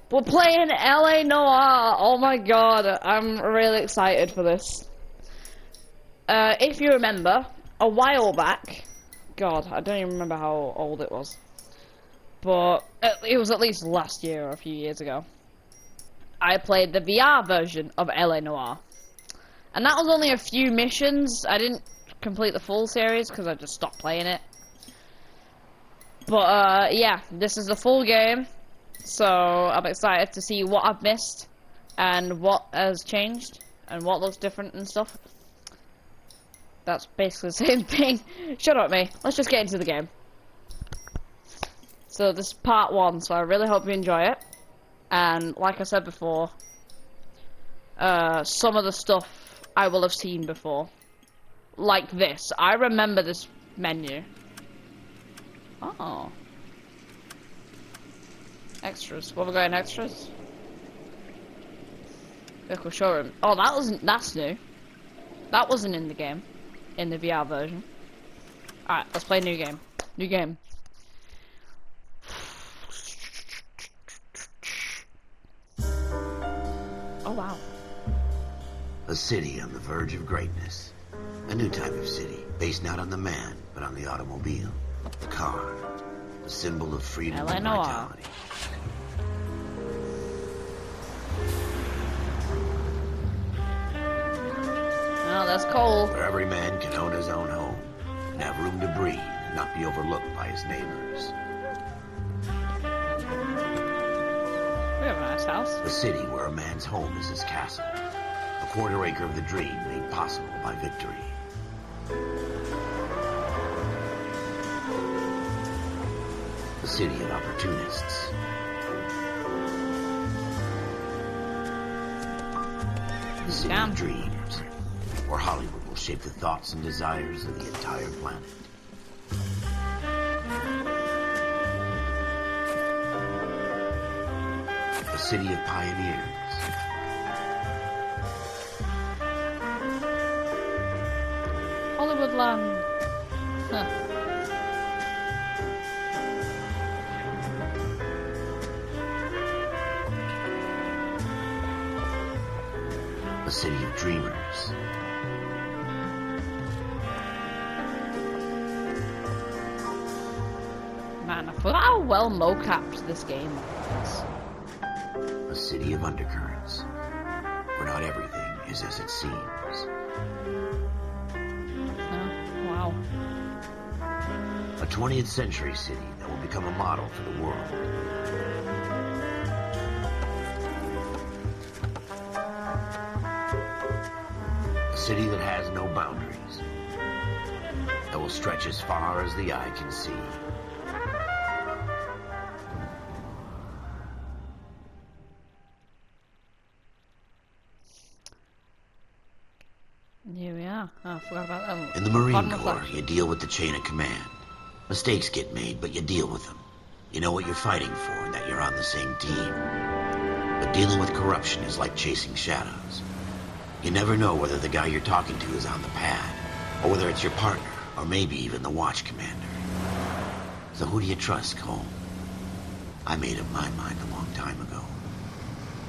We're playing A Noire. Oh my god, I'm really excited for this. If you remember, a while back, God, I don't even remember how old it was, but it was at least last year or a few years ago. I played the VR version of A Noire, and that was only a few missions. I didn't complete the full series because I just stopped playing it. But yeah, this is the full game. So I'm excited to see what I've missed and what has changed and what looks different and stuff. That's basically the same thing. Shut up, me. Let's just get into the game. So this is part 1, so I really hope you enjoy it. And like I said before, some of the stuff I will have seen before. Like this. I remember this menu. Oh. Extras. What have we got in extras? Vehicle showroom. Oh, that's new. That wasn't in the game. In the VR version. Alright, let's play a new game. New game. Oh, wow. A city on the verge of greatness. A new type of city, based not on the man, but on the automobile. The car. The symbol of freedom and vitality. Oh, that's cold. Where every man can own his own home and have room to breathe and not be overlooked by his neighbors. We have a nice house. A city where a man's home is his castle. A quarter acre of the dream made possible by victory. A city of opportunists. A city of dreams, where Hollywood will shape the thoughts and desires of the entire planet. A city of pioneers. Hollywood land. Huh. A city of dreamers. Man, I forgot how well mocapped this game is. A city of undercurrents, where not everything is as it seems. Oh, wow. A 20th century city that will become a model for the world. A city that has no boundaries, that will stretch as far as the eye can see. Here we are. Oh, I forgot about that. In the Marine Corps, you deal with the chain of command. Mistakes get made, but you deal with them. You know what you're fighting for and that you're on the same team. But dealing with corruption is like chasing shadows. You never know whether the guy you're talking to is on the pad, or whether it's your partner, or maybe even the watch commander. So who do you trust, Cole? I made up my mind a long time ago.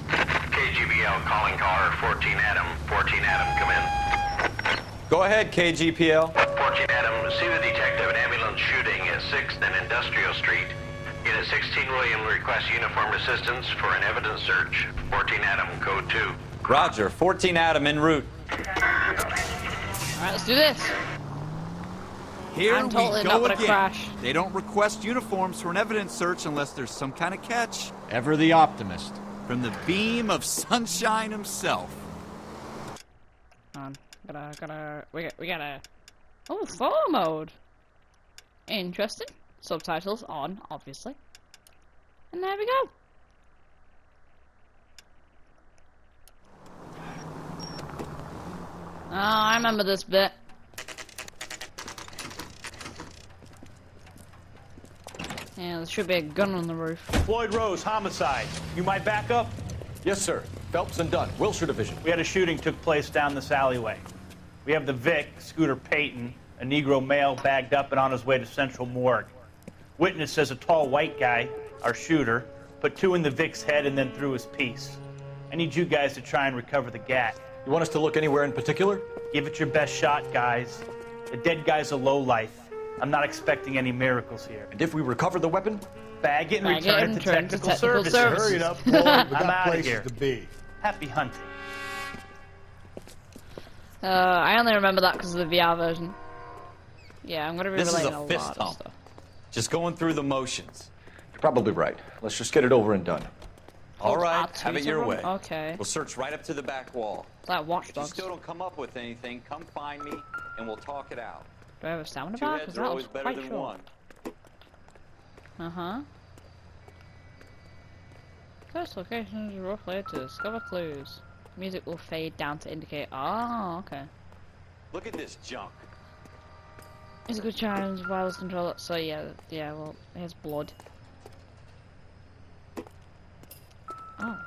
KGBL calling caller 14 Adam. 14 Adam, come in. Go ahead, KGPL. 14 Adam, see the detective, an ambulance shooting at 6th and Industrial Street. Unit 16 William requests uniformed assistance for an evidence search. 14 Adam, code 2. Roger, 14 Adam en route. Alright, let's do this. Here I'm totally we not go gonna again. crash. They don't request uniforms for an evidence search unless there's some kind of catch. Ever the optimist. From the beam of sunshine himself. We gotta. Oh, photo mode. Interesting. Subtitles on, obviously. And there we go. Oh, I remember this bit. Yeah, there should be a gun on the roof. Floyd Rose, homicide. You might back up? Yes, sir. Phelps and Dunn, Wilshire Division. We had a shooting took place down this alleyway. We have the Vic, Scooter Payton, a Negro male bagged up and on his way to Central Morgue. Witness says a tall white guy, our shooter, Put 2 in the Vic's head and then through his piece. I need you guys to try and recover the gat. You want us to look anywhere in particular? Give it your best shot, guys. The dead guy's a lowlife. I'm not expecting any miracles here. And if we recover the weapon? Bag it and Bag it return and it to return to technical technical services. services. Hurry it up, boy. We I'm got outta places here. to be. Happy hunting. I only remember that because of the VR version. Yeah, I'm gonna be This is relating a a fist lot of hump. stuff. Just going through the motions. You're probably right. Let's just get it over and done. All Hold right, R2 have it your to way. run? Okay. We'll search right up to the back wall. It's like Watch If you Dogs. still don't come up with anything, come find me and we'll talk it out. Do I have a stamina 2 bar? heads Because are that always was better quite than short. 1. Uh-huh. First location is a rough way to discover clues. Music will fade down to indicate. Oh, okay. Look at this junk. It's a good challenge, wireless controller. So yeah, well, here's blood. Oh.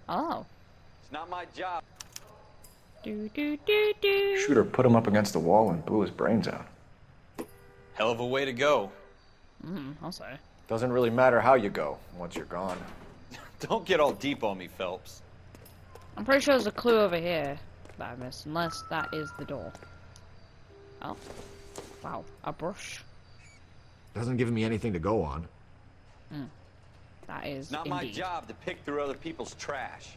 Oh. It's not my job. Do do do do. Shooter put him up against the wall and blew his brains out. Hell of a way to go. I'll say. Doesn't really matter how you go once you're gone. Don't get all deep on me, Phelps. I'm pretty sure there's a clue over here that I missed, unless that is the door. Oh. Wow, a brush. Doesn't give me anything to go on. That is It's not indeed. my job to pick through other people's trash.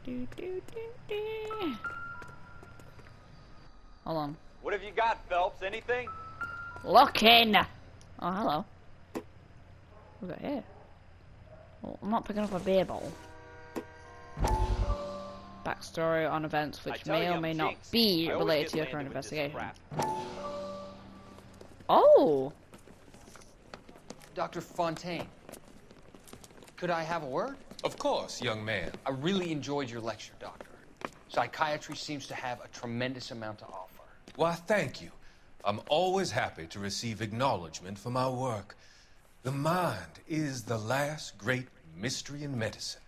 Do, do, do, do. Hold on. What have you got, Phelps? Anything? Looking! Oh, hello. What's that here? Well, I'm not picking up a beer bottle. Backstory on events I which tell may you, or I'm may not jinxed. be I always related get to your landed current with this investigation. crap. Oh! Dr. Fontaine, could I have a word? Of course, young man. I really enjoyed your lecture, Doctor. Psychiatry seems to have a tremendous amount to offer. Why, thank you. I'm always happy to receive acknowledgement for my work. The mind is the last great mystery in medicine.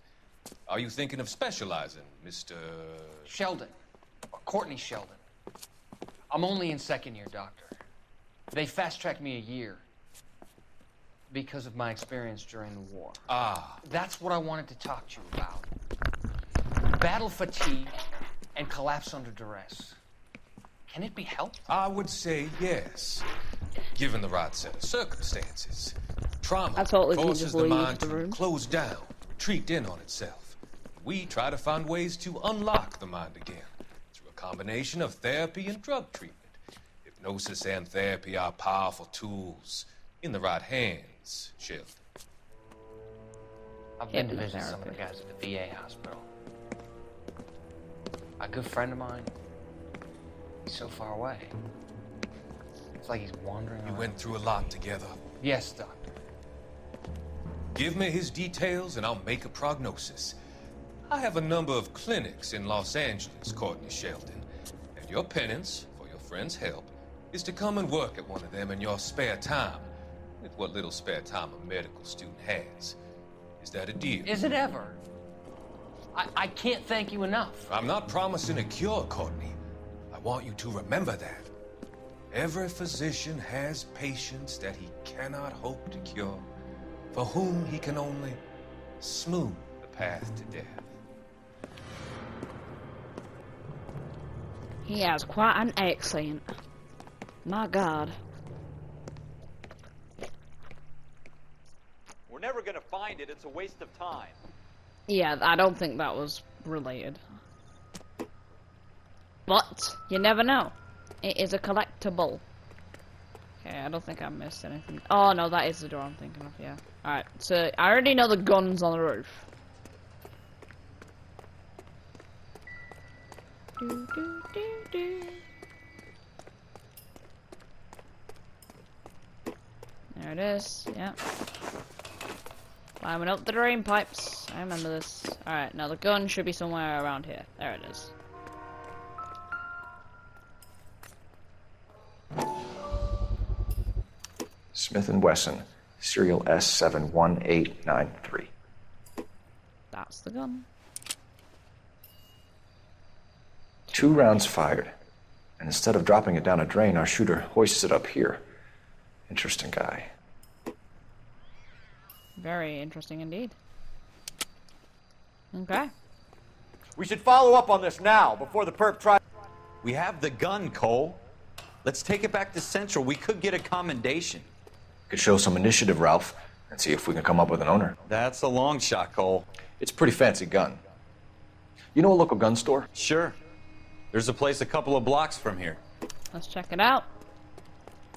Are you thinking of specializing, Mr. Sheldon, or Courtney Sheldon. I'm only in second year, Doctor. They fast-tracked me a year because of my experience during the war. Ah, That's what I wanted to talk to you about. Battle fatigue and collapse under duress. Can it be helped? I would say yes, given the right set of circumstances. Trauma I totally can forces just the leave mind the to room. close down, retreat in on itself. We try to find ways to unlock the mind again through a combination of therapy and drug treatment. Hypnosis and therapy are powerful tools in the right hands, Sheldon. I've been to visit some of the guys at the VA hospital. A good friend of mine, he's so far away. It's like he's wandering You around. went through a lot together. Yes, Doctor. Give me his details and I'll make a prognosis. I have a number of clinics in Los Angeles, Courtney Sheldon, and your penance, for your friend's help, is to come and work at one of them in your spare time, with what little spare time a medical student has. Is that a deal? Is it ever? I can't thank you enough. I'm not promising a cure, Courtney. I want you to remember that. Every physician has patients that he cannot hope to cure, for whom he can only smooth the path to death. He has quite an accent. My God. We're never gonna find it. It's a waste of time. Yeah, I don't think that was related. But, you never know. It is a collectible. Okay, I don't think I missed anything. Oh, no, that is the door I'm thinking of, yeah. Alright, so I already know the gun's on the roof. Do, do, do, do. There it is, yeah. Climbing up the drain pipes. I remember this. Alright, now the gun should be somewhere around here. There it is. Smith & Wesson, serial S71893. That's the gun. 2 rounds fired. And instead of dropping it down a drain, our shooter hoists it up here. Interesting guy. Very interesting indeed. Okay. We should follow up on this now, before the perp tries. We have the gun, Cole. Let's take it back to Central. We could get a commendation. Could show some initiative, Ralph, and see if we can come up with an owner. That's a long shot, Cole. It's a pretty fancy gun. You know a local gun store? Sure. There's a place a couple of blocks from here. Let's check it out.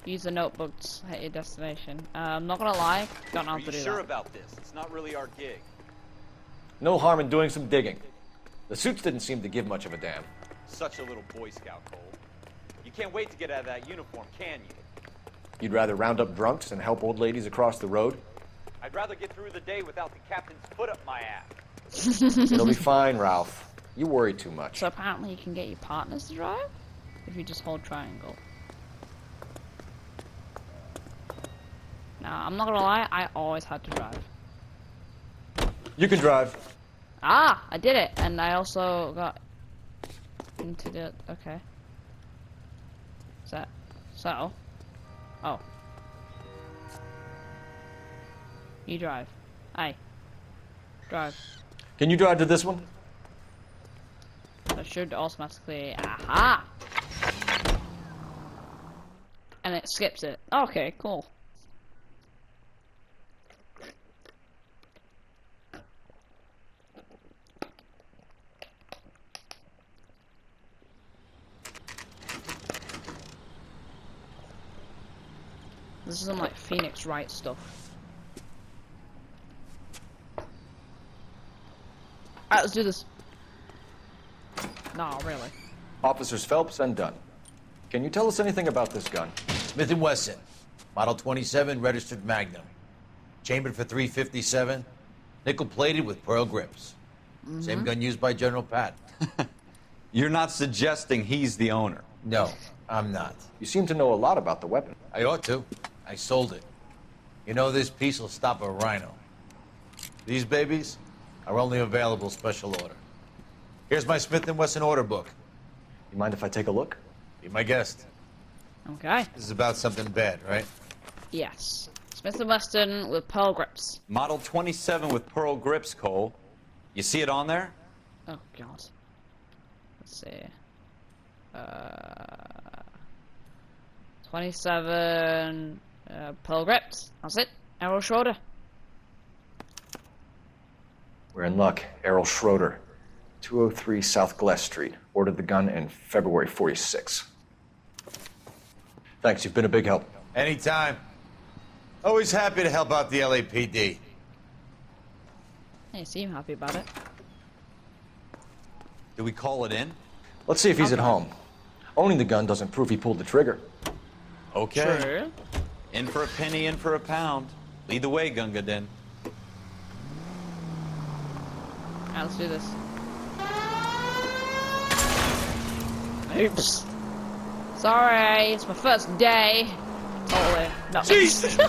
Use the notebooks at your destination. I'm not gonna lie, don't know how Are to you do sure that. about this? It's not really our gig. No harm in doing some digging. The suits didn't seem to give much of a damn. Such a little Boy Scout, Cole. You can't wait to get out of that uniform, can you? You'd rather round up drunks and help old ladies across the road? I'd rather get through the day without the captain's foot up my ass. It'll be fine, Ralph. You worry too much. So apparently you can get your partners to drive if you just hold triangle. Now, I'm not gonna lie, I always had to drive. You can drive. Ah, I did it, and I also got into the, okay. So, oh. You drive. Aye. Drive. Can you drive to this one? That should automatically, aha! And it skips it. Okay, cool. This is some like Phoenix Wright stuff. Alright, let's do this. No, really. Officers Phelps and Dunn. Can you tell us anything about this gun? Smith & Wesson, Model 27, registered Magnum. Chambered for .357, nickel-plated with pearl grips. Same gun used by General Patton. You're not suggesting he's the owner? No, I'm not. You seem to know a lot about the weapon. I ought to. I sold it. You know, this piece will stop a rhino. These babies are only available special order. Here's my Smith & Wesson order book. You mind if I take a look? Be my guest. Okay. This is about something bad, right? Yes. Smith & Wesson with pearl grips. Model 27 with pearl grips, Cole. You see it on there? Oh, God. Let's see. 27 pearl grips. That's it. Arrow Schroeder. We're in luck. Errol Schroeder, 203 South Glass Street. Ordered the gun in February '46. Thanks, you've been a big help. Anytime. Always happy to help out the LAPD. You seem happy about it. Do we call it in? Let's see if he's at home. Owning the gun doesn't prove he pulled the trigger. Okay. True. In for a penny, in for a pound. Lead the way, Gunga Din. Alright, let's do this. Oops. Sorry, it's my first day. Totally. No. Jesus! Now,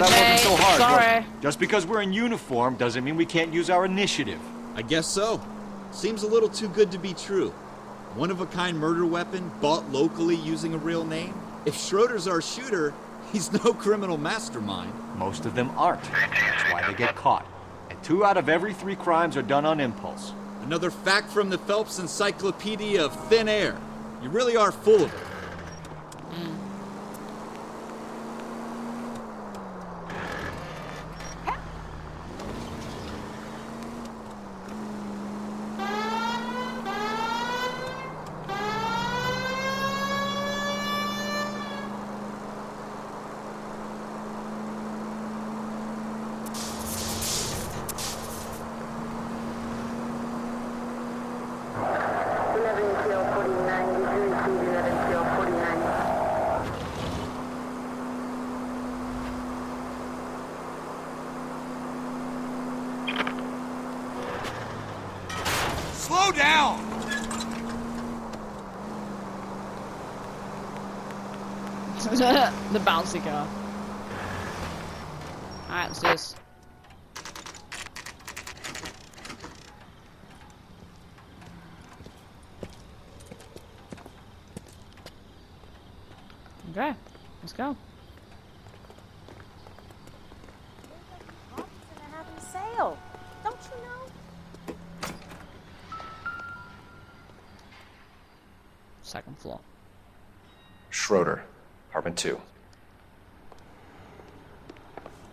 that wasn't so hard, was Sorry. it? Just because we're in uniform doesn't mean we can't use our initiative. I guess so. Seems a little too good to be true. One-of-a-kind murder weapon bought locally using a real name? If Schroeder's our shooter, he's no criminal mastermind. Most of them aren't. That's why they get caught. And 2 out of every 3 crimes are done on impulse. Another fact from the Phelps Encyclopedia of Thin Air. You really are full of it. Slow down! The bouncy car. Alright, let's do this. Okay, let's go. Sale. Don't you know? Second floor. Schroeder, apartment 2.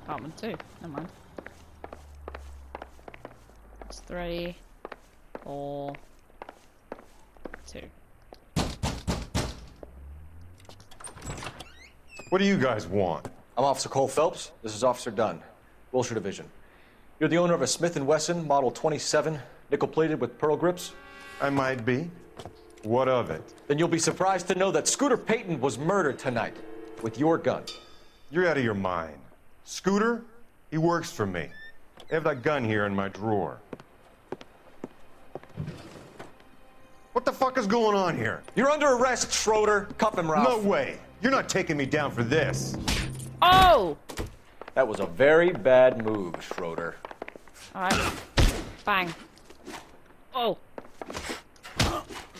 Apartment 2. Never mind. It's 3, 4, 2. What do you guys want? I'm Officer Cole Phelps. This is Officer Dunn, Wilshire Division. You're the owner of a Smith & Wesson Model 27, nickel-plated with pearl grips? I might be. What of it? Then you'll be surprised to know that Scooter Payton was murdered tonight with your gun. You're out of your mind. Scooter? He works for me. I have that gun here in my drawer. What the fuck is going on here? You're under arrest, Schroeder. Cuff him, Ralph. No way. You're not taking me down for this. Oh! That was a very bad move, Schroeder. Alright. Bang. Oh.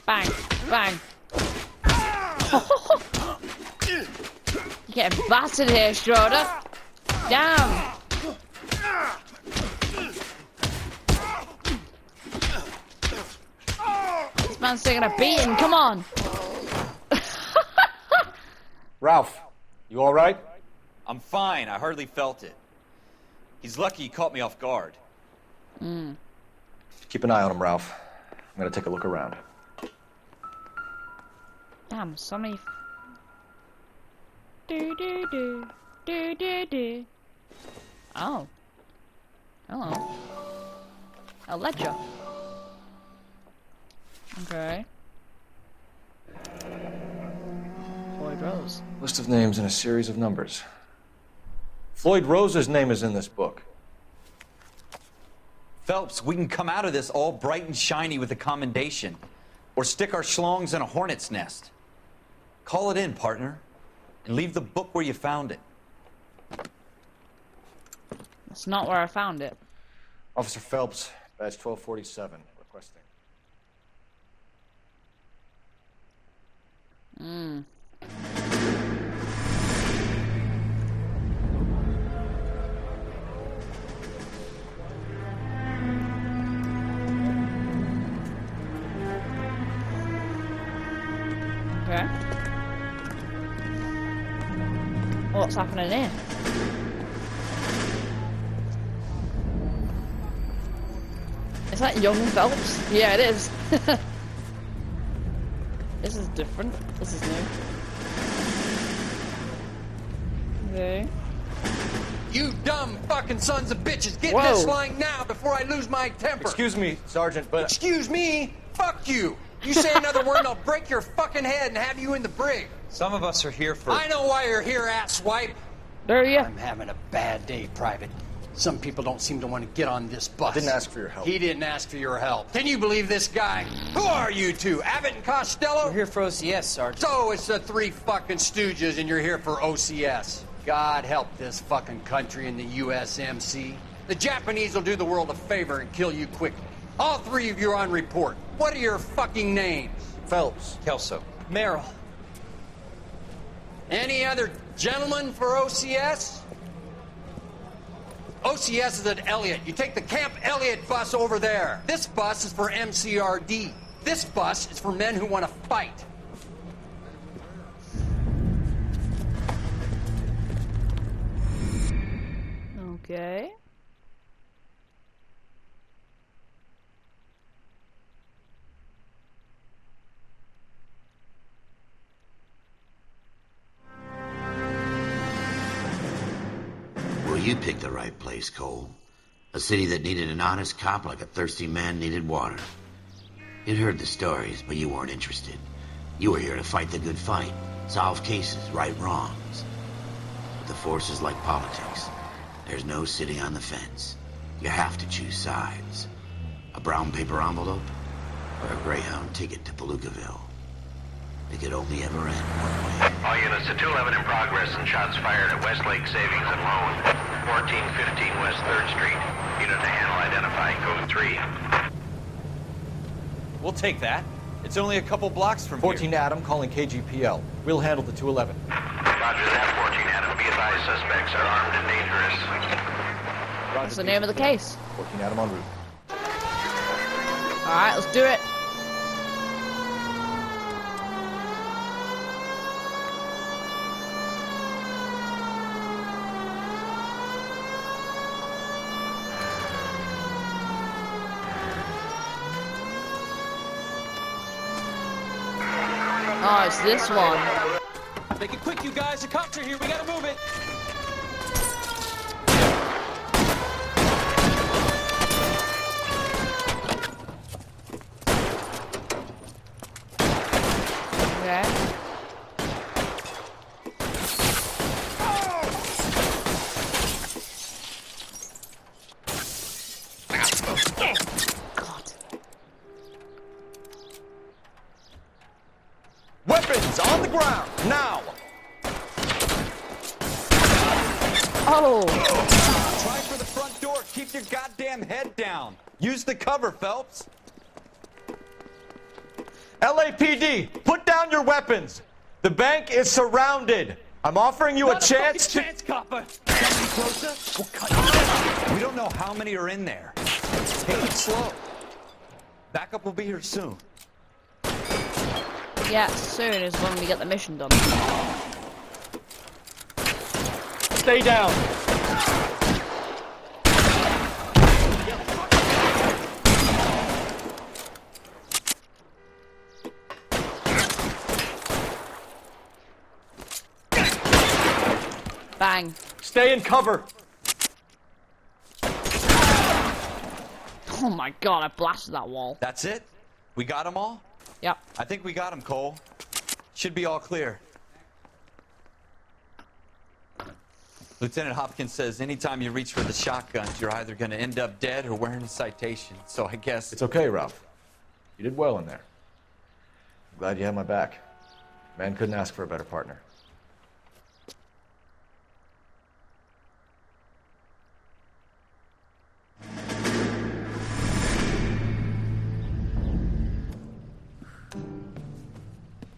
Bang. Bang. You're getting battered here, Schroeder. Damn. This man's taking a beating. Come on. Ralph, you all right? I'm fine. I hardly felt it. He's lucky he caught me off guard. Keep an eye on him, Ralph. I'm gonna take a look around. Damn, so many. Do do do do do do. Oh. Hello. A ledger. Okay. Floyd Rose. List of names and a series of numbers. Floyd Rose's name is in this book. Phelps, we can come out of this all bright and shiny with a commendation. Or stick our schlongs in a hornet's nest. Call it in, partner. And leave the book where you found it. That's not where I found it. Officer Phelps, badge 1247, requesting. Okay. What's happening here? Is that young Phelps? Yeah, it is. This is different. This is new. Okay. You dumb fucking sons of bitches! Get Whoa. this line now before I lose my temper! Excuse me, Sergeant, but... Excuse me? Fuck you! You say another word and I'll break your fucking head and have you in the brig! Some of us are here for... I know why you're here, asswipe! There you. I'm having a bad day, Private. Some people don't seem to want to get on this bus. Didn't ask for your help. He didn't ask for your help. Can you believe this guy? Who are you two? Abbott and Costello? We're here for OCS, Sergeant. So it's the three fucking stooges and you're here for OCS. God help this fucking country and the USMC. The Japanese will do the world a favor and kill you quickly. All three of you are on report. What are your fucking names? Phelps. Kelso. Merrill. Any other gentlemen for OCS? OCS is at Elliott. You take the Camp Elliott bus over there. This bus is for MCRD. This bus is for men who want to fight. Okay. Well, you picked the right place, Cole. A city that needed an honest cop like a thirsty man needed water. You'd heard the stories, but you weren't interested. You were here to fight the good fight, solve cases, right wrongs. But the force is like politics. There's no sitting on the fence. You have to choose sides. A brown paper envelope or a Greyhound ticket to Palookaville. It could only ever end one way. All units to 211 in progress and shots fired at Westlake Savings and Loan. 1415 West 3rd Street. Unit to handle identifying code 3. We'll take that. It's only a couple blocks from 14 here. Adam calling KGPL. We'll handle the 211. Roger that, 14 Adam. Be advised, suspects are armed and dangerous. That's the name of the case. 14 Adam en route. Alright, let's do it. Oh, it's this one. Make it quick, you guys. The cops are here. We gotta move it. Okay. God. Weapons on the ground, now! Oh! Try for the front door. Keep your goddamn head down. Use the cover, Phelps. LAPD, put down your weapons! The bank is surrounded! I'm offering you a chance to... copper. We'll cut you. We don't know how many are in there. Take it slow. Backup will be here soon. Yeah, soon is when we get the mission done. Stay down! Bang. Stay in cover! Oh my god, I blasted that wall. That's it? We got them all? Yep. I think we got them, Cole. Should be all clear. Lieutenant Hopkins says anytime you reach for the shotguns, you're either going to end up dead or wearing a citation. So I guess... It's okay, Ralph. You did well in there. I'm glad you had my back. Man couldn't ask for a better partner.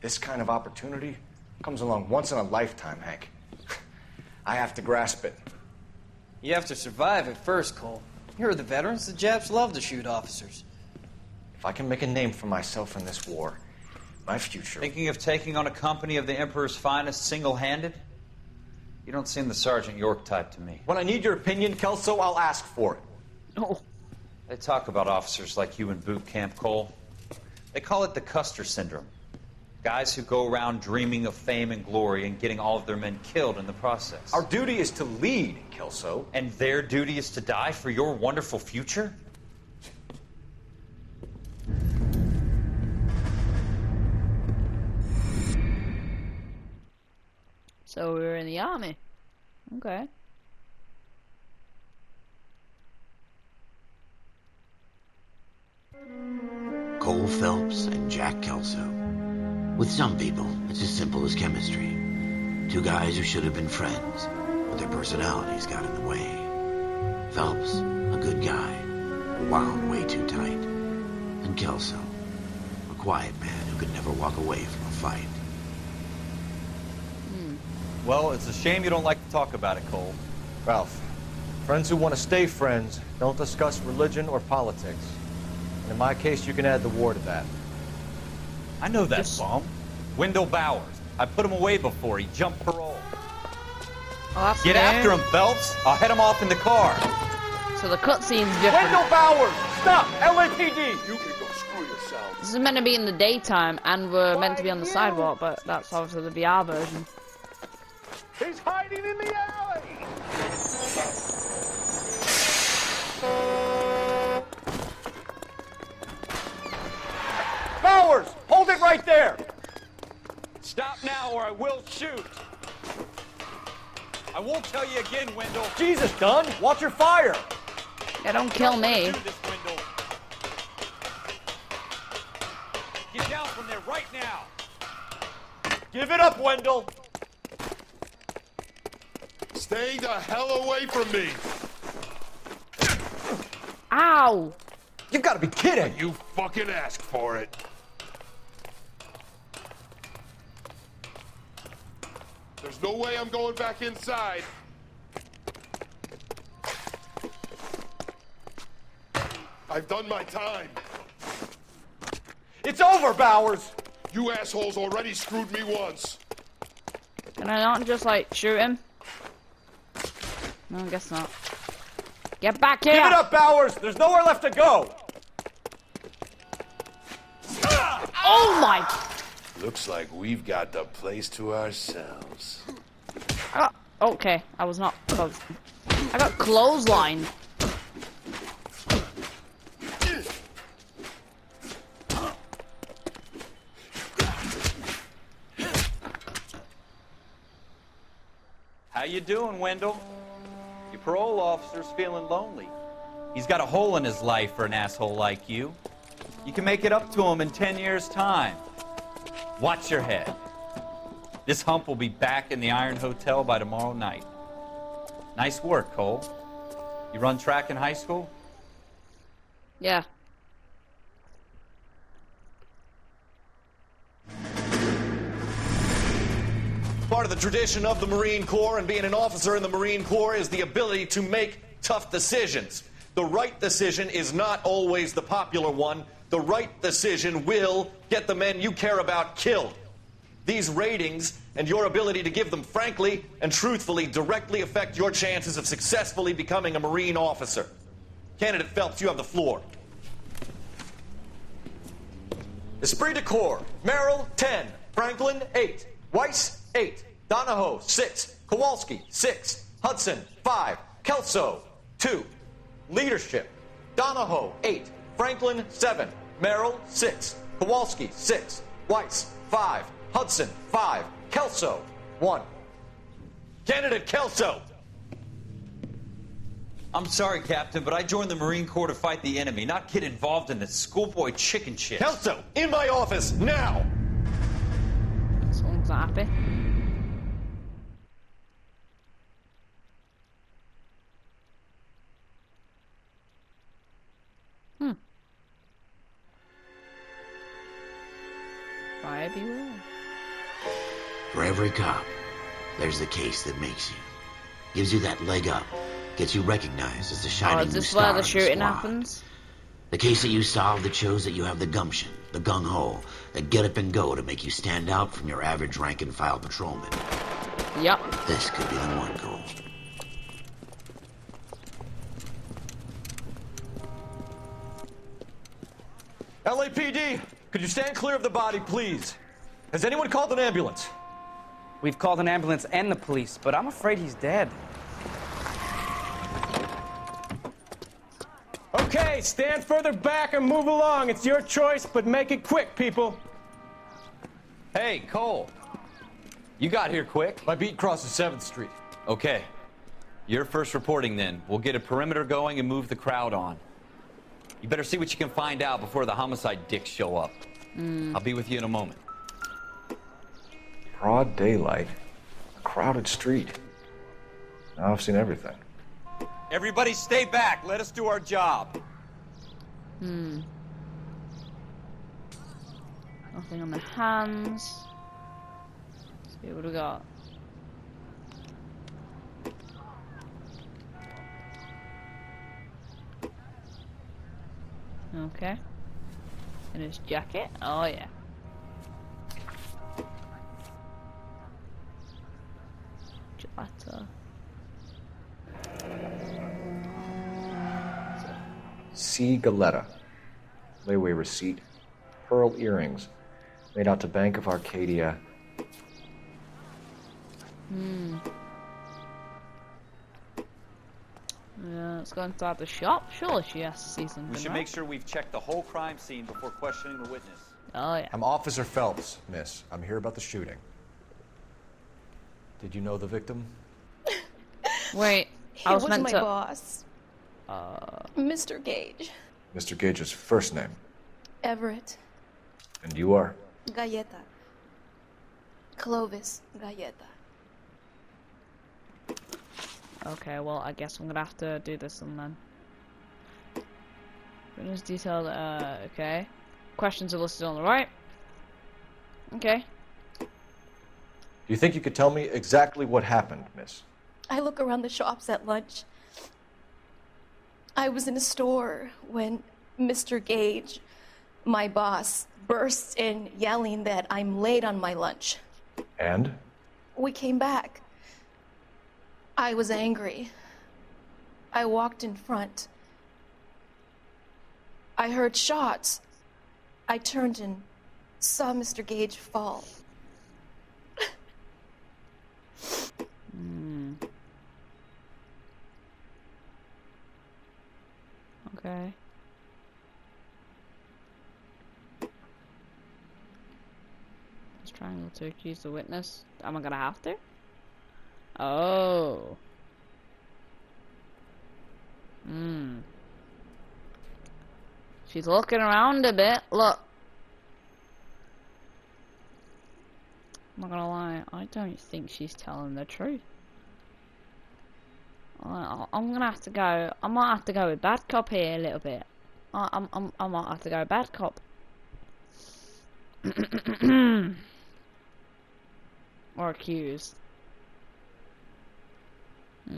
This kind of opportunity comes along once in a lifetime, Hank. I have to grasp it. You have to survive it first, Cole. Here are the veterans. The Japs love to shoot officers. If I can make a name for myself in this war, my future... Thinking of taking on a company of the Emperor's finest single-handed? You don't seem the Sergeant York type to me. When I need your opinion, Kelso, I'll ask for it. Oh. They talk about officers like you in boot camp, Cole. They call it the Custer syndrome. Guys who go around dreaming of fame and glory and getting all of their men killed in the process. Our duty is to lead, Kelso. And their duty is to die for your wonderful future? So we were in the army. Okay. Cole Phelps and Jack Kelso. With some people, it's as simple as chemistry. Two guys who should have been friends, but their personalities got in the way. Phelps, a good guy, wound way too tight. And Kelso, a quiet man who could never walk away from a fight. Well, it's a shame you don't like to talk about it, Cole. Ralph, friends who want to stay friends don't discuss religion or politics. And in my case, you can add the war to that. I know that bum. Wendell Bowers. I put him away before. He jumped parole. Oh, Get after him, Phelps. I'll head him off in the car. So the cutscene's different. Wendell Bowers! Stop! LAPD! You can go screw yourself. This is meant to be in the daytime, and we're meant to be on the sidewalk, but that's obviously the VR version. He's hiding in the alley! Bowers! Hold it right there! Stop now or I will shoot. I won't tell you again, Wendell. Jesus, Dunn! Watch your fire! Yeah, don't kill me. Do this, Wendell. Get down from there right now. Give it up, Wendell! Stay the hell away from me! Ow! You've got to be kidding! You fucking asked for it. There's no way I'm going back inside. I've done my time. It's over, Bowers! You assholes already screwed me once. Can I not just, like, shoot him? No, I guess not. Get back here! Give it up, Bowers! There's nowhere left to go! Oh my! Looks like we've got the place to ourselves. Okay, I was not close. I got clotheslined. How you doing, Wendell? Your parole officer's feeling lonely. He's got a hole in his life for an asshole like you. You can make it up to him in 10 years' time. Watch your head. This hump will be back in the Iron Hotel by tomorrow night. Nice work, Cole. You run track in high school? Yeah. Part of the tradition of the Marine Corps and being an officer in the Marine Corps is the ability to make tough decisions. The right decision is not always the popular one. The right decision will get the men you care about killed. These ratings and your ability to give them frankly and truthfully directly affect your chances of successfully becoming a Marine officer. Candidate Phelps, you have the floor. Esprit de Corps, Merrill, 10. Franklin, 8. Weiss, 8. Donahoe, 6. Kowalski, 6. Hudson, 5. Kelso, 2. Leadership, Donahoe, 8. Franklin, 7. Merrill, 6. Kowalski, 6. Weiss, 5. Hudson, 5. Kelso, 1. Candidate Kelso! I'm sorry, Captain, but I joined the Marine Corps to fight the enemy, not get involved in this schoolboy chicken shit. Kelso, in my office, now! Someone's not happy. Fire beware. For every cop, there's the case that makes you. Gives you that leg up. Gets you recognized as the shining Oh, is new this star where of the the shooting squad. happens? The case that you solved that shows that you have the gumption, the gung-ho, the get up and go to make you stand out from your average rank-and-file patrolman. Yep. This could be the one, Cole. LAPD, could you stand clear of the body, please? Has anyone called an ambulance? We've called an ambulance and the police, but I'm afraid he's dead. Okay, stand further back and move along. It's your choice, but make it quick, people. Hey, Cole. You got here quick. My beat crosses 7th Street. Okay. You're first reporting then. We'll get a perimeter going and move the crowd on. You better see what you can find out before the homicide dicks show up. I'll be with you in a moment. Broad daylight. A crowded street. Now I've seen everything. Everybody stay back. Let us do our job. Nothing on the hands. Let's see what we got. Okay. And his jacket. Oh yeah. Gelato. C. Galetta. Layaway receipt. Pearl earrings. Made out to Bank of Arcadia. Yeah, let's go inside the shop. Surely she has to see something. We should right? make sure we've checked the whole crime scene before questioning the witness. Oh yeah. I'm Officer Phelps, miss. I'm here about the shooting. Did you know the victim? Wait, He I was was meant my to. boss. Mr. Gage. Mr. Gage's first name. Everett. And you are? Galleta. Clovis Galleta. Okay, well, I guess I'm gonna have to do this one then. Witness detailed, okay. Questions are listed on the right. Okay. Do you think you could tell me exactly what happened, miss? I look around the shops at lunch. I was in a store when Mr. Gage, my boss, bursts in yelling that I'm late on my lunch. And? We came back. I was angry. I walked in front. I heard shots. I turned and saw Mr. Gage fall. Okay. Just triangle to accuse the witness. Am I gonna have to? Oh. She's looking around a bit. Look. I'm not gonna lie. I don't think she's telling the truth. I'm gonna have to go. I might have to go with bad cop here a little bit. I might have to go bad cop. Or accused. Do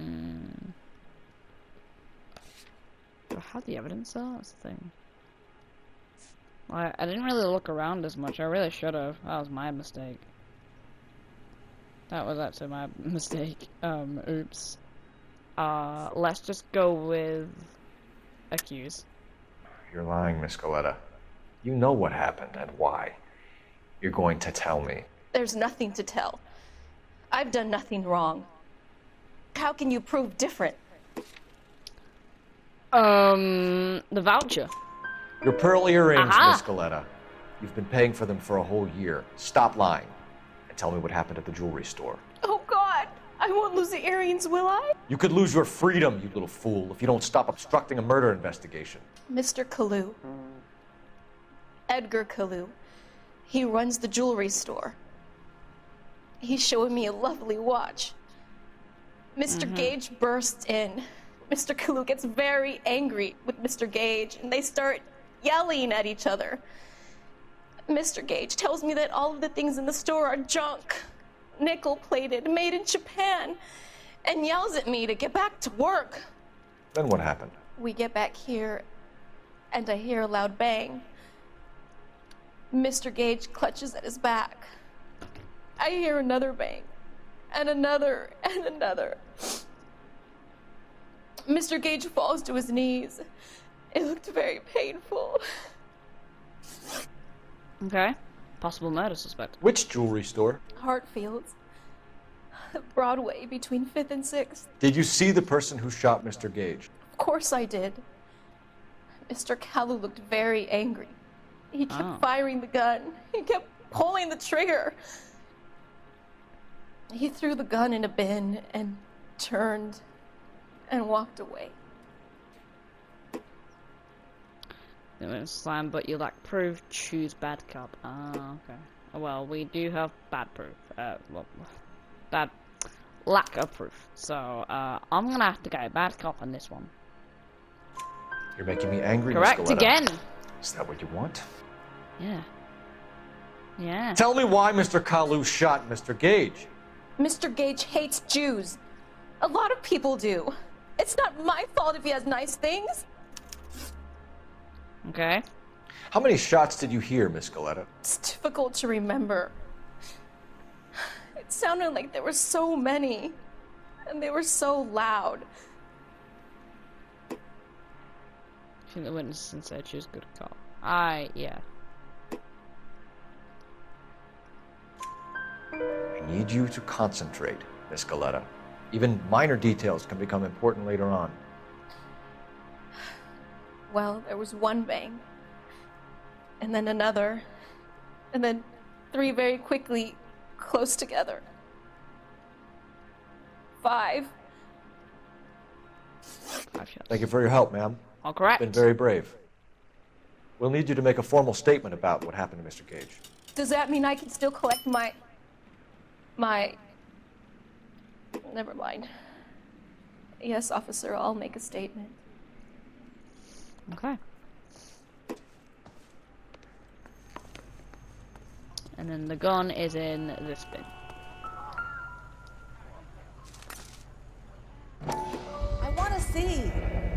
I have the evidence though? That's the thing. I didn't really look around as much. I really should have. That was my mistake. That was actually my mistake. Oops. Let's just go with accuse. You're lying, Miss Coletta. You know what happened and why. You're going to tell me. There's nothing to tell. I've done nothing wrong. How can you prove different? The voucher. Your pearl earrings, Miss Coletta. You've been paying for them for a whole year. Stop lying and tell me what happened at the jewelry store. Oh, God! I won't lose the earrings, will I? You could lose your freedom, you little fool, if you don't stop obstructing a murder investigation. Mr. Kalu. Edgar Kalu. He runs the jewelry store. He's showing me a lovely watch. Mr. Gage bursts in. Mr. Kalu gets very angry with Mr. Gage, and they start yelling at each other. Mr. Gage tells me that all of the things in the store are junk, nickel-plated, made in Japan, and yells at me to get back to work. Then what happened? We get back here, and I hear a loud bang. Mr. Gage clutches at his back. I hear another bang, and another, and another. Mr. Gage falls to his knees. It looked very painful. Okay. Possible murder suspect. Which jewelry store? Hartfield's. Broadway, between 5th and 6th. Did you see the person who shot Mr. Gage? Of course I did. Mr. Kalu looked very angry. He kept firing the gun. He kept pulling the trigger. He threw the gun in a bin and turned and walked away. It went slam, but you lack proof. Choose bad cop. Okay. Well, we do have bad proof. Well, bad lack of proof. So, I'm gonna have to go bad cop on this one. You're making me angry, Correct Miss Coletta. again. Is that what you want? Yeah. Yeah. Tell me why Mr. Kalu shot Mr. Gage. Mr. Gage hates Jews. A lot of people do. It's not my fault if he has nice things. Okay. How many shots did you hear, Miss Coletta? It's difficult to remember. It sounded like there were so many, and they were so loud. I think the witness and said she was a good cop. Yeah. I need you to concentrate, Miss Coletta. Even minor details can become important later on. Well, there was one bang, and then another, and then 3 very quickly, close together. 5. Thank you for your help, ma'am. All correct. You've been very brave. We'll need you to make a formal statement about what happened to Mr. Gage. Does that mean I can still collect my... Never mind. Yes, officer, I'll make a statement. Okay. And then the gun is in this bin. I want to see.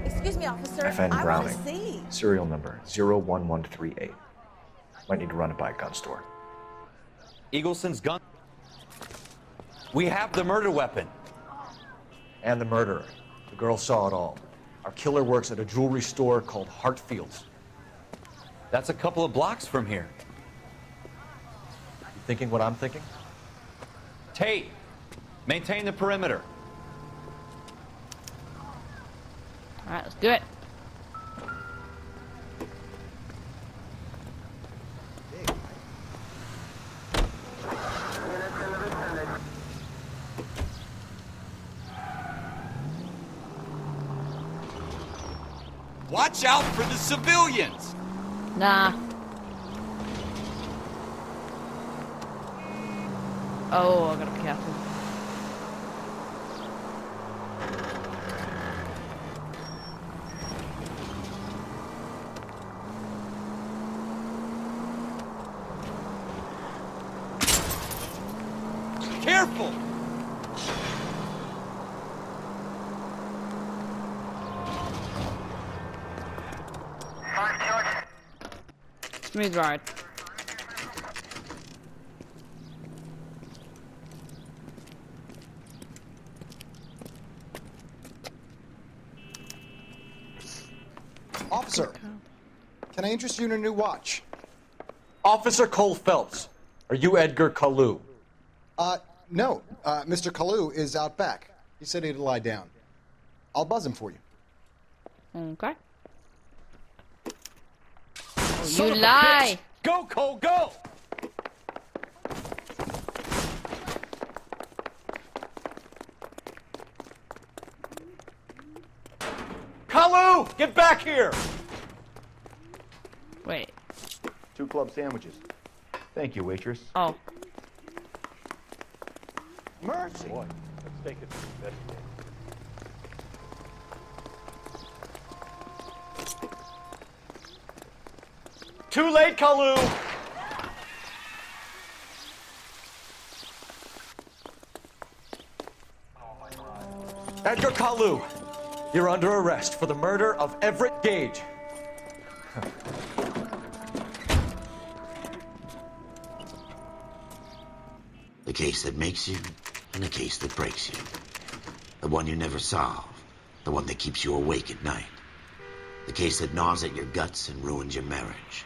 Excuse me, officer. FN I want to Browning. see. Serial number 01138. Might need to run it by a gun store. Eagleson's gun. We have the murder weapon. And the murderer. The girl saw it all. Our killer works at a jewelry store called Hartfield's. That's a couple of blocks from here. You thinking what I'm thinking? Tate, maintain the perimeter. Alright, let's do it. Watch out for the civilians! Nah. Oh, I gotta be careful. Careful! Smooth ride. Officer, can I interest you in a new watch? Officer Cole Phelps. Are you Edgar Kalu? No. Mr. Kalu is out back. He said he'd lie down. I'll buzz him for you. Okay. Son You of a lie! bitch. Go, Cole, go! Kalu! Get back here! Wait. 2 club sandwiches. Thank you, waitress. Oh. Mercy! Boy, let's take it to investigate. Too late, Kalu! Edgar Kalu, you're under arrest for the murder of Everett Gage. The case that makes you, and the case that breaks you. The one you never solve. The one that keeps you awake at night. The case that gnaws at your guts and ruins your marriage.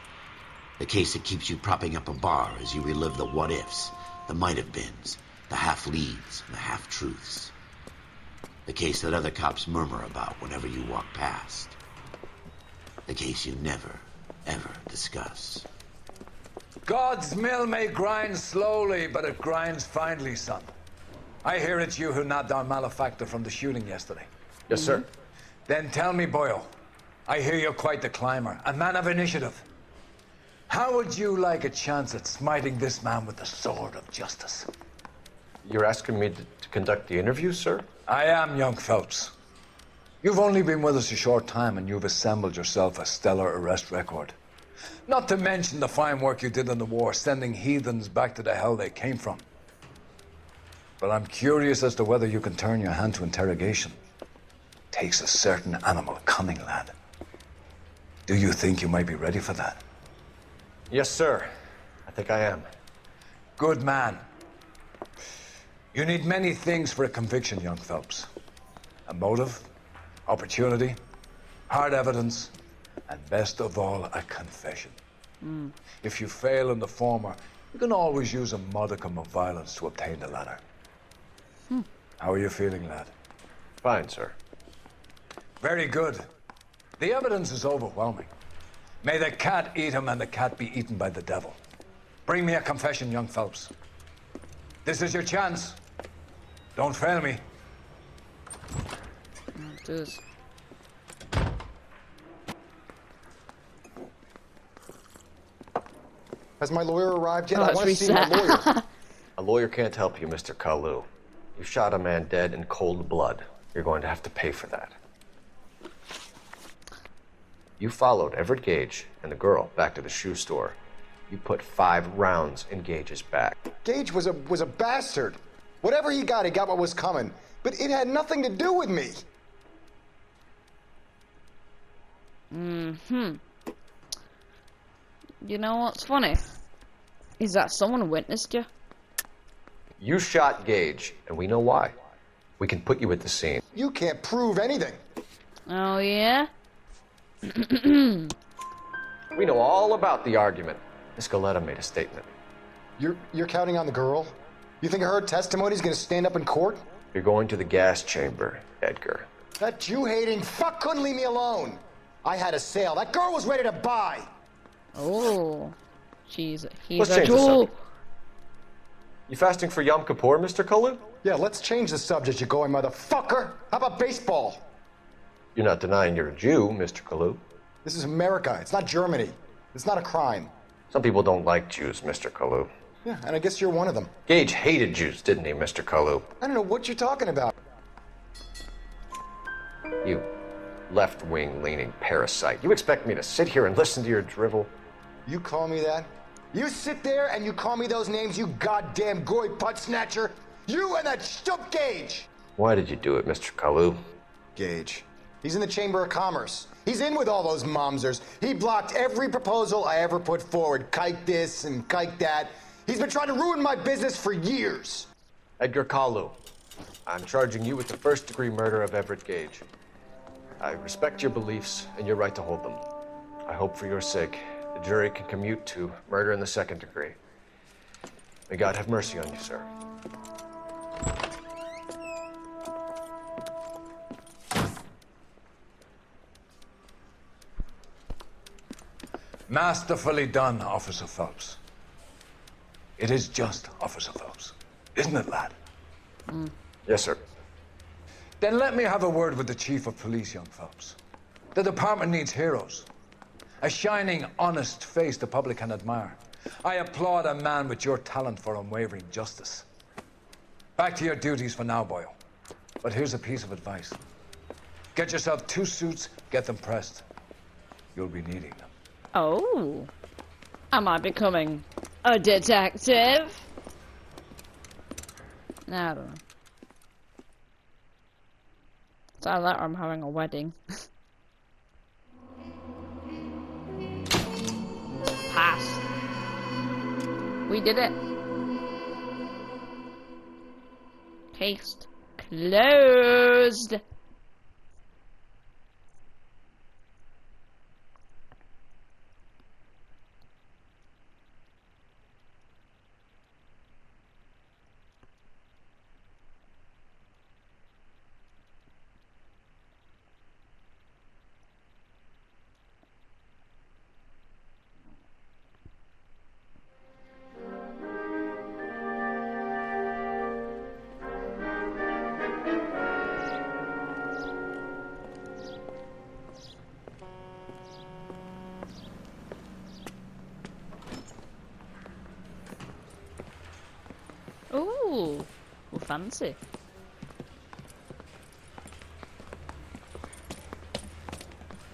The case that keeps you propping up a bar as you relive the what-ifs, the might-have-beens, the half-leads, and the half-truths. The case that other cops murmur about whenever you walk past. The case you never, ever discuss. God's mill may grind slowly, but it grinds finely, son. I hear it's you who nabbed our malefactor from the shooting yesterday. Yes, sir. Then tell me, Boyle, I hear you're quite the climber, a man of initiative. How would you like a chance at smiting this man with the sword of justice? You're asking me to conduct the interview, sir? I am, young Phelps. You've only been with us a short time, and you've assembled yourself a stellar arrest record. Not to mention the fine work you did in the war, sending heathens back to the hell they came from. But I'm curious as to whether you can turn your hand to interrogation. Takes a certain animal cunning, lad. Do you think you might be ready for that? Yes, sir. I think I am. Good man. You need many things for a conviction, young Phelps. A motive, opportunity, hard evidence, and best of all, a confession. If you fail in the former, you can always use a modicum of violence to obtain the latter. How are you feeling, lad? Fine, sir. Very good. The evidence is overwhelming. May the cat eat him and the cat be eaten by the devil. Bring me a confession, young Phelps. This is your chance. Don't fail me. Do this. Has my lawyer arrived yet? Oh, I it's want to see my reset. lawyer. A lawyer can't help you, Mr. Kalu. You shot a man dead in cold blood. You're going to have to pay for that. You followed Everett Gage and the girl back to the shoe store. You put 5 rounds in Gage's back. Gage was a bastard. Whatever he got what was coming. But it had nothing to do with me. Mm-hmm. You know what's funny? Is that someone witnessed you? You shot Gage, and we know why. We can put you at the scene. You can't prove anything. Oh, yeah? We know all about the argument. Miss Galetta made a statement. You're counting on the girl? You think her testimony's gonna stand up in court? You're going to the gas chamber, Edgar. That Jew-hating fuck couldn't leave me alone. I had a sale. That girl was ready to buy. Oh. He's Let's a change the Jew. subject. You fasting for Yom Kippur, Mr. Kalu? Yeah, let's change the subject, you going motherfucker. How about baseball? You're not denying you're a Jew, Mr. Kalu. This is America. It's not Germany. It's not a crime. Some people don't like Jews, Mr. Kalu. Yeah, and I guess you're one of them. Gage hated Jews, didn't he, Mr. Kalu? I don't know what you're talking about. You left-wing leaning parasite. You expect me to sit here and listen to your drivel? You call me that? You sit there and you call me those names, you goddamn goy putt snatcher? You and that stup Gage! Why did you do it, Mr. Kalu? Gage. He's in the Chamber of Commerce. He's in with all those momsers. He blocked every proposal I ever put forward. Kike this and kike that. He's been trying to ruin my business for years. Edgar Kalu, I'm charging you with the first-degree murder of Everett Gage. I respect your beliefs and your right to hold them. I hope for your sake the jury can commute to murder in the second degree. May God have mercy on you, sir. Masterfully done, Officer Phelps. It is just, Officer Phelps. Isn't it, lad? Yes, sir. Then let me have a word with the Chief of Police, young Phelps. The department needs heroes. A shining, honest face the public can admire. I applaud a man with your talent for unwavering justice. Back to your duties for now, Boyle. But here's a piece of advice. Get yourself 2 suits, get them pressed. You'll be needing them. Oh. Am I becoming a detective? I don't know. It's either that or I'm having a wedding. Pass. We did it. Paste. Closed. Ooh, fancy.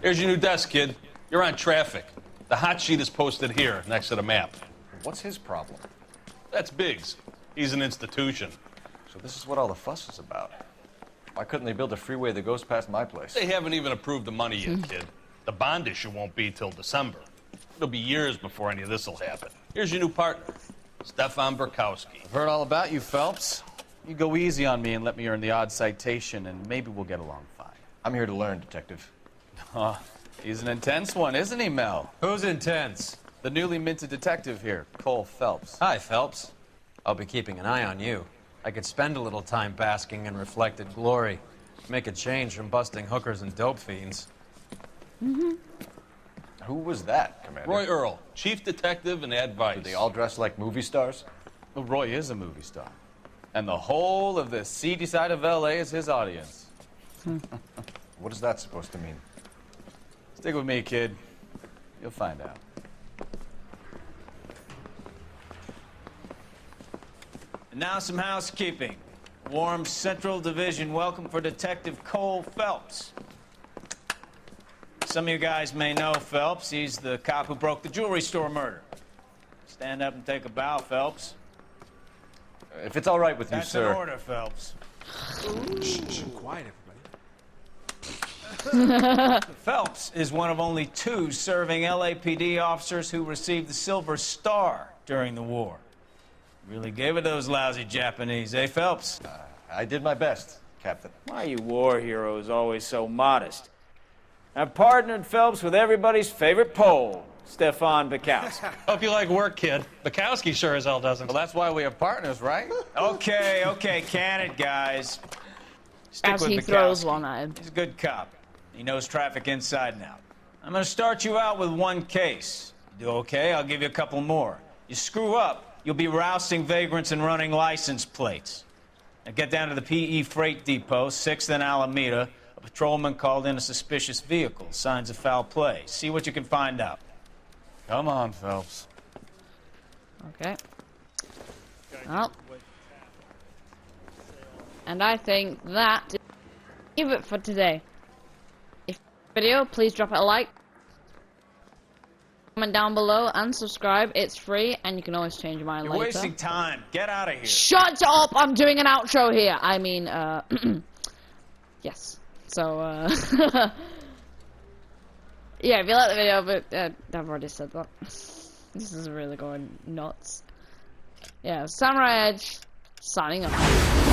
Here's your new desk, kid. You're on traffic. The hot sheet is posted here, next to the map. What's his problem? That's Biggs. He's an institution. So this is what all the fuss is about. Why couldn't they build a freeway that goes past my place? They haven't even approved the money yet, kid. The bond issue won't be till December. It'll be years before any of this will happen. Here's your new partner, Stefan Burkowski. I've heard all about you, Phelps. You go easy on me and let me earn the odd citation, and maybe we'll get along fine. I'm here to learn, Detective. He's an intense one, isn't he, Mel? Who's intense? The newly minted detective here, Cole Phelps. Hi, Phelps. I'll be keeping an eye on you. I could spend a little time basking in reflected glory. Make a change from busting hookers and dope fiends. Who was that, Commander? Roy Earl, chief detective and advice. Do they all dress like movie stars? Well, Roy is a movie star. And the whole of the seedy side of L.A. is his audience. What is that supposed to mean? Stick with me, kid. You'll find out. And now some housekeeping. Warm Central Division, welcome for Detective Cole Phelps. Some of you guys may know Phelps. He's the cop who broke the jewelry store murder. Stand up and take a bow, Phelps. If it's all right with you, That's sir. an order, Phelps. Shh, quiet, everybody. Phelps is one of only 2 serving LAPD officers who received the Silver Star during the war. Really gave it those lousy Japanese, eh, Phelps? I did my best, Captain. Why are you war heroes always so modest? I've partnered Phelps with everybody's favorite Pole, Stefan Bukowski. Hope you like work, kid. Bukowski sure as hell doesn't. Well, that's why we have partners, right? Okay, can it, guys. Stick As with he Bukowski. throws one at him. He's a good cop. He knows traffic inside and out. I'm gonna start you out with 1 case. You do okay, I'll give you a couple more. You screw up, you'll be rousting vagrants and running license plates. Now get down to the PE Freight Depot, 6th and Alameda. A patrolman called in a suspicious vehicle. Signs of foul play. See what you can find out. Come on, Phelps. Okay. Well. And I think that is it for today. If you like the video, please drop it a like. Comment down below and subscribe. It's free and you can always change your mind You're later. wasting time. Get out of here. Shut up! I'm doing an outro here. I mean, yes. So, yeah, if you like the video, but I've already said that. This is really going nuts. Yeah, Samurai Edge, signing off.